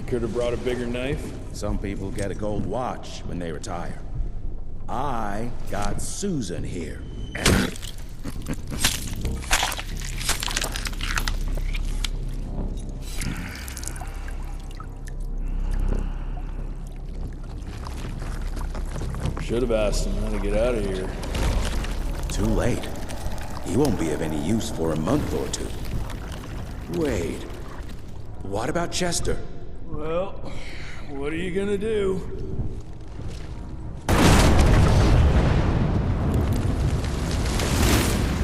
Could have brought a bigger knife. Some people get a gold watch when they retire. I got Susan here. Should have asked him how to get out of here. Too late. He won't be of any use for a month or two. Wait. What about Chester? Well, what are you gonna do?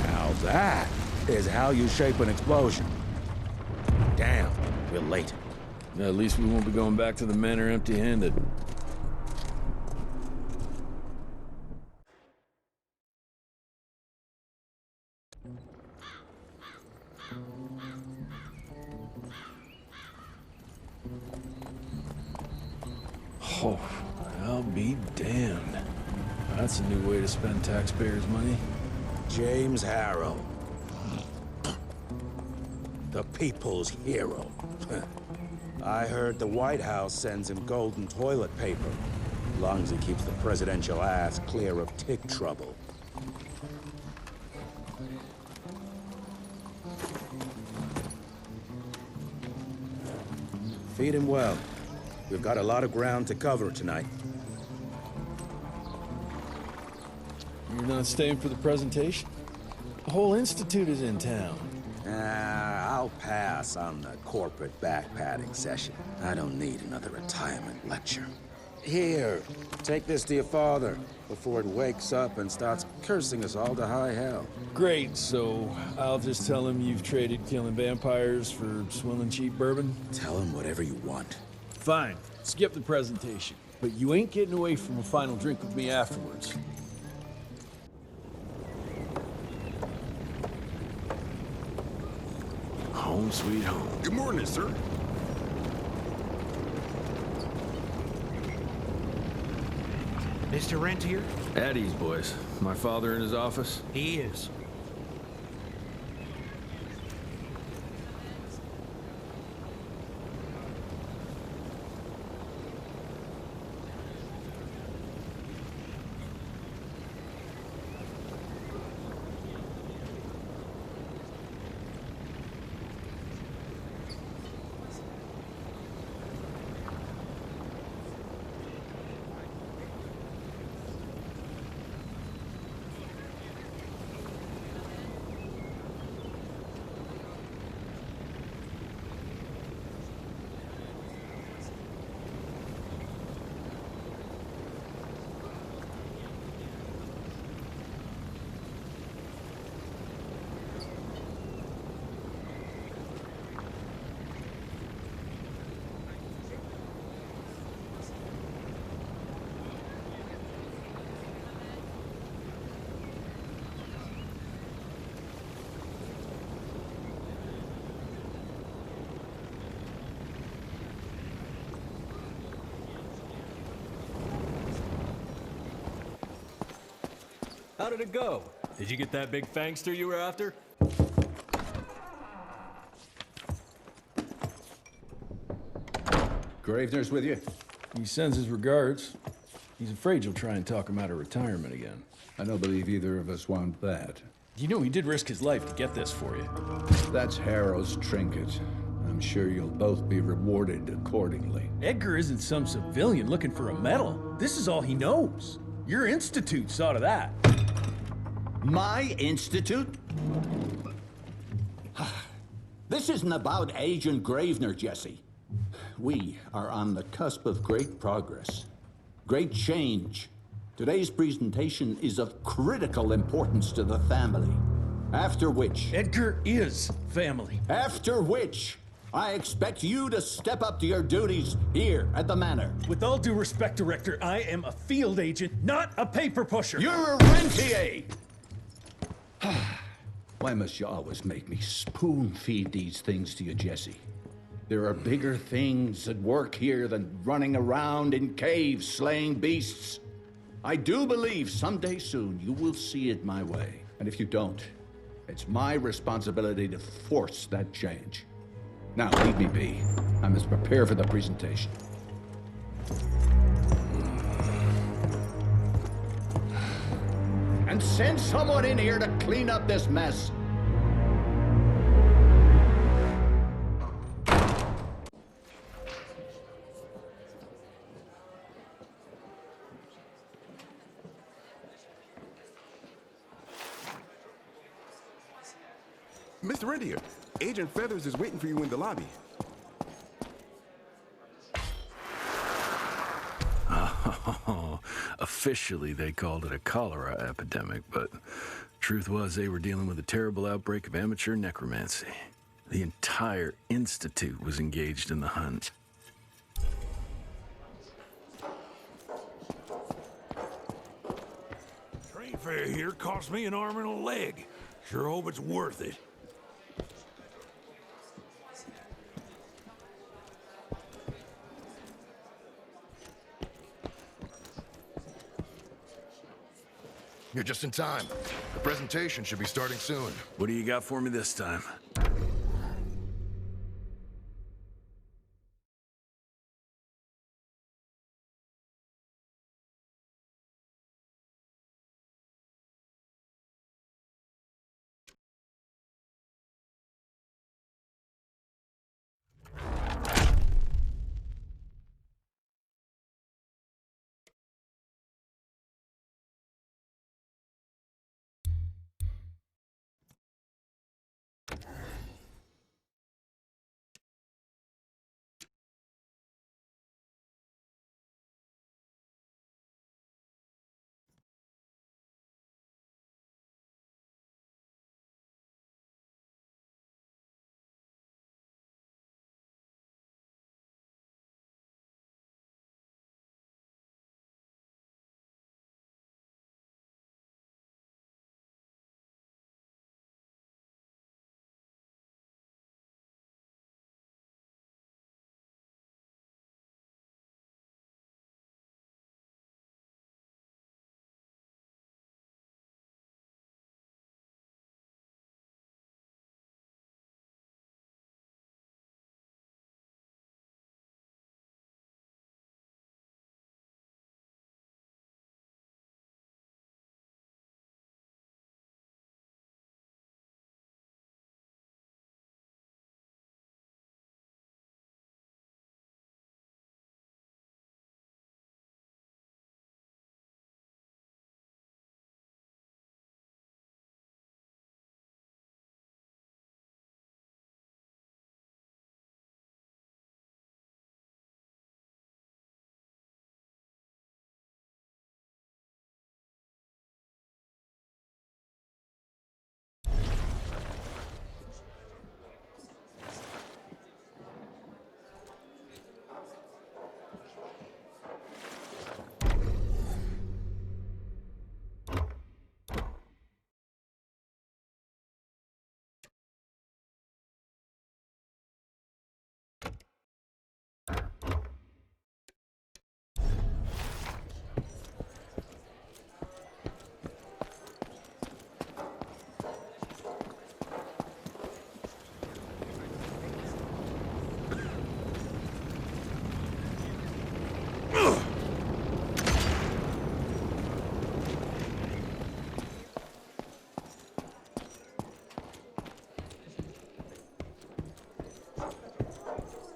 Now that is how you shape an explosion. Damn, we're late. At least we won't be going back to the manor empty-handed. Oh, I'll be damned. That's a new way to spend taxpayers' money. James Harrow. The people's hero. I heard the White House sends him golden toilet paper, as long as he keeps the presidential ass clear of tick trouble. Feed him well. We've got a lot of ground to cover tonight. You're not staying for the presentation? The whole institute is in town. I'll pass on the corporate backpatting session. I don't need another retirement lecture. Here, take this to your father before it wakes up and starts cursing us all to high hell. Great, so I'll just tell him you've traded killing vampires for swilling cheap bourbon? Tell him whatever you want. Fine, skip the presentation. But you ain't getting away from a final drink with me afterwards. Home sweet home. Good morning, sir. Mr. Rentier? At ease, boys. My father in his office? He is. How did it go? Did you get that big fangster you were after? Gravener's with you? He sends his regards. He's afraid you'll try and talk him out of retirement again. I don't believe either of us want that. You know he did risk his life to get this for you. That's Harrow's trinket. I'm sure you'll both be rewarded accordingly. Edgar isn't some civilian looking for a medal. This is all he knows. Your institute saw to that. My institute? This isn't about Agent Gravener, Jesse. We are on the cusp of great progress, great change. Today's presentation is of critical importance to the family. After which... Edgar is family. After which, I expect you to step up to your duties here at the manor. With all due respect, Director, I am a field agent, not a paper pusher. You're a rentier! Why must you always make me spoon-feed these things to you, Jesse? There are bigger things at work here than running around in caves slaying beasts. I do believe someday soon you will see it my way. And if you don't, it's my responsibility to force that change. Now, leave me be. I must prepare for the presentation. And send someone in here to clean up this mess. Mr. Rentier, Agent Feathers is waiting for you in the lobby. Officially, they called it a cholera epidemic, but truth was they were dealing with a terrible outbreak of amateur necromancy. The entire institute was engaged in the hunt. Train fare here cost me an arm and a leg. Sure hope it's worth it. You're just in time. The presentation should be starting soon. What do you got for me this time?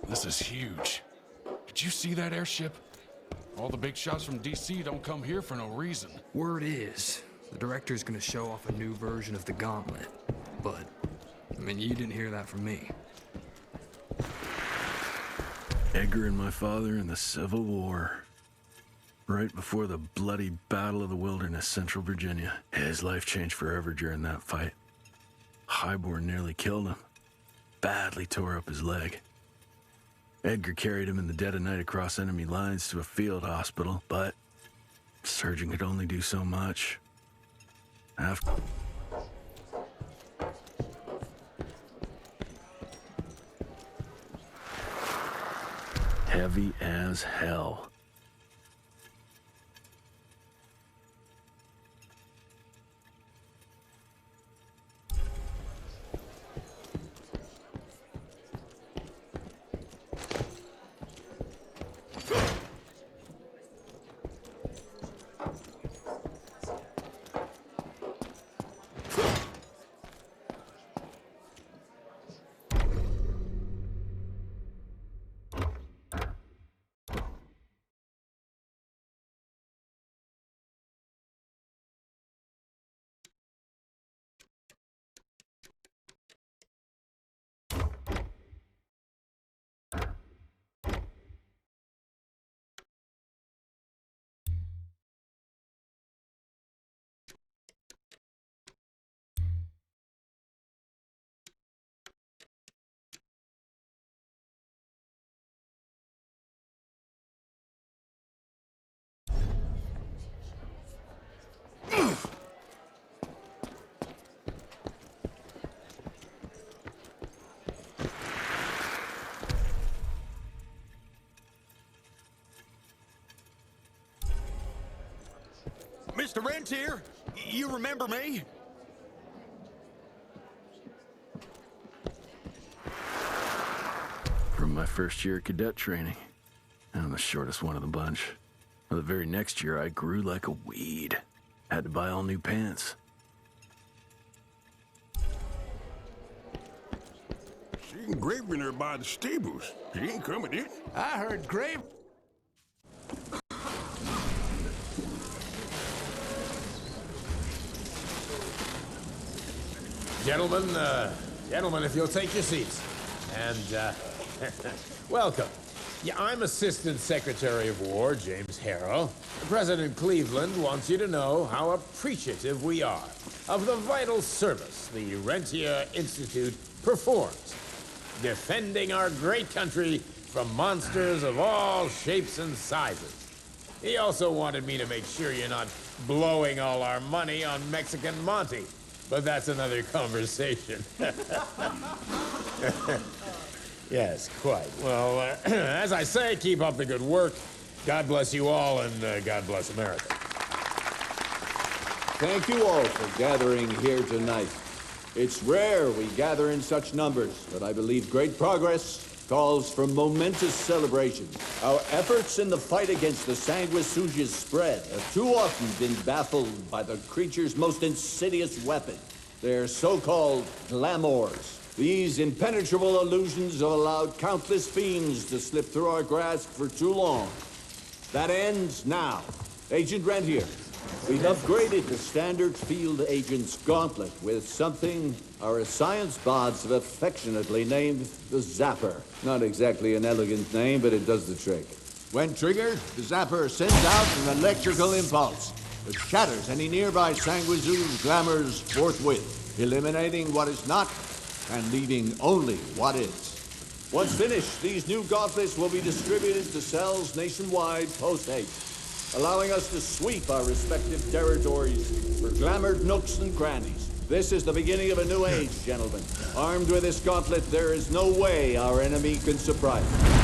This is huge. Did you see that airship? All the big shots from DC don't come here for no reason. Word is, the director's gonna show off a new version of the Gauntlet. But, I mean, you didn't hear that from me. Edgar and my father in the Civil War. Right before the bloody Battle of the Wilderness, Central Virginia. His life changed forever during that fight. Highborn nearly killed him. Badly tore up his leg. Edgar carried him in the dead of night across enemy lines to a field hospital, but the surgeon could only do so much. After... Heavy as hell. Mr. Rentier, you remember me? From my first year of cadet training. I'm the shortest one of the bunch. The very next year, I grew like a weed. Had to buy all new pants. Seen Gravener by the stables. He ain't coming in. I heard Grave... Gentlemen, if you'll take your seats. And, welcome. Yeah, I'm Assistant Secretary of War, James Harrow. President Cleveland wants you to know how appreciative we are of the vital service the Rentier Institute performs, defending our great country from monsters of all shapes and sizes. He also wanted me to make sure you're not blowing all our money on Mexican Monty. But that's another conversation. Yes, quite. Well, as I say, keep up the good work. God bless you all, and God bless America. Thank you all for gathering here tonight. It's rare we gather in such numbers, but I believe great progress calls for momentous celebration. Our efforts in the fight against the Sanguisuga's spread have too often been baffled by the creature's most insidious weapon, their so-called glamours. These impenetrable illusions have allowed countless fiends to slip through our grasp for too long. That ends now. Agent Rentier, we've upgraded the standard field agent's gauntlet with something our science bots have affectionately named the Zapper. Not exactly an elegant name, but it does the trick. When triggered, the Zapper sends out an electrical impulse that shatters any nearby Sanguisuga's glamours forthwith, eliminating what is not and leaving only what is. Once finished, these new gauntlets will be distributed to cells nationwide post-haste, allowing us to sweep our respective territories for glamored nooks and crannies. This is the beginning of a new age, gentlemen. Armed with this gauntlet, there is no way our enemy can surprise us.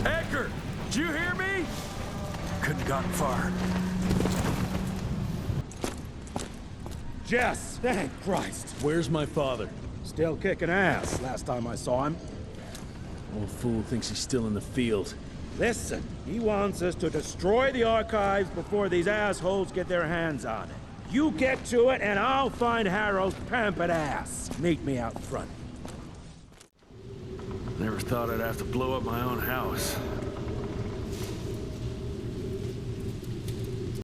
Edgar, did you hear me? Couldn't gotten far. Jess, thank Christ. Where's my father? Still kicking ass, last time I saw him. Old fool thinks he's still in the field. Listen, he wants us to destroy the archives before these assholes get their hands on it. You get to it, and I'll find Harrow's pampered ass. Meet me out front. Never thought I'd have to blow up my own house.